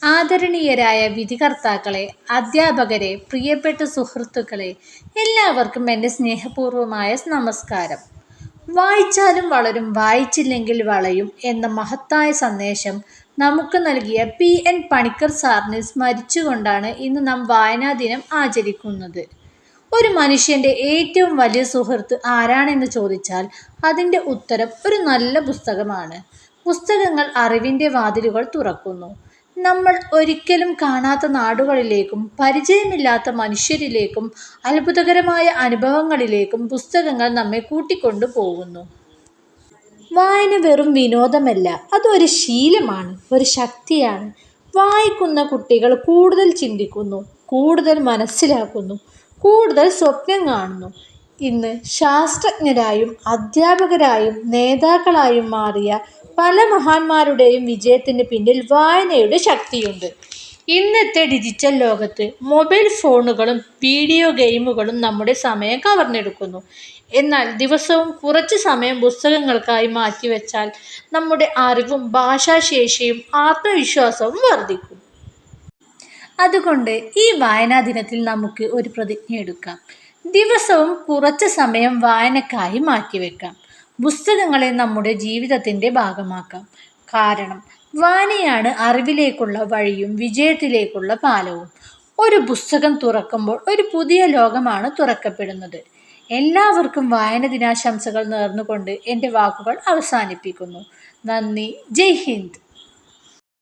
ആദരണീയരായ വിധികർത്താക്കളെ, അധ്യാപകരെ, പ്രിയപ്പെട്ട സുഹൃത്തുക്കളെ, എല്ലാവർക്കും എൻ്റെ സ്നേഹപൂർവമായ നമസ്കാരം. വായിച്ചാലും വളരും, വായിച്ചില്ലെങ്കിൽ വളയും എന്ന മഹത്തായ സന്ദേശം നമുക്ക് നൽകിയ P.N. പണിക്കർ സാറിനെ സ്മരിച്ചുകൊണ്ടാണ് ഇന്ന് നാം വായനാ ദിനം ആചരിക്കുന്നത്. ഒരു മനുഷ്യൻ്റെ ഏറ്റവും വലിയ സുഹൃത്ത് ആരാണെന്ന് ചോദിച്ചാൽ അതിൻ്റെ ഉത്തരം ഒരു നല്ല പുസ്തകമാണ്. പുസ്തകങ്ങൾ അറിവിൻ്റെ വാതിലുകൾ തുറക്കുന്നു. നമ്മൾ ഒരിക്കലും കാണാത്ത നാടുകളിലേക്കും പരിചയമില്ലാത്ത മനുഷ്യരിലേക്കും അത്ഭുതകരമായ അനുഭവങ്ങളിലേക്കും പുസ്തകങ്ങൾ നമ്മെ കൂട്ടിക്കൊണ്ടു പോകുന്നു. വായന വെറും വിനോദമല്ല, അതൊരു ശീലമാണ്, ഒരു ശക്തിയാണ്. വായിക്കുന്ന കുട്ടികൾ കൂടുതൽ ചിന്തിക്കുന്നു, കൂടുതൽ മനസ്സിലാക്കുന്നു, കൂടുതൽ സ്വപ്നം കാണുന്നു. ഇന്ന് ശാസ്ത്രജ്ഞരായും അധ്യാപകരായും നേതാക്കളായും മാറിയ പല മഹാന്മാരുടെയും വിജയത്തിന് പിന്നിൽ വായനയുടെ ശക്തിയുണ്ട്. ഇന്നത്തെ ഡിജിറ്റൽ ലോകത്ത് മൊബൈൽ ഫോണുകളും വീഡിയോ ഗെയിമുകളും നമ്മുടെ സമയം കവർന്നെടുക്കുന്നു. എന്നാൽ ദിവസവും കുറച്ച് സമയം പുസ്തകങ്ങൾക്കായി മാറ്റിവെച്ചാൽ നമ്മുടെ അറിവും ഭാഷാശേഷിയും ആത്മവിശ്വാസവും വർദ്ധിക്കും. അതുകൊണ്ട് ഈ വായനാ ദിനത്തിൽ നമുക്ക് ഒരു പ്രതിജ്ഞ എടുക്കാം. ദിവസവും കുറച്ച് സമയം വായനക്കായി മാറ്റിവെക്കാം. പുസ്തകങ്ങളെ നമ്മുടെ ജീവിതത്തിൻ്റെ ഭാഗമാക്കാം. കാരണം വായനയാണ് അറിവിലേക്കുള്ള വഴിയും വിജയത്തിലേക്കുള്ള പാലവും. ഒരു പുസ്തകം തുറക്കുമ്പോൾ ഒരു പുതിയ ലോകമാണ് തുറക്കപ്പെടുന്നത്. എല്ലാവർക്കും വായന ദിനാശംസകൾ നേർന്നുകൊണ്ട് എൻ്റെ വാക്കുകൾ അവസാനിപ്പിക്കുന്നു. നന്ദി. ജയ് ഹിന്ദ്.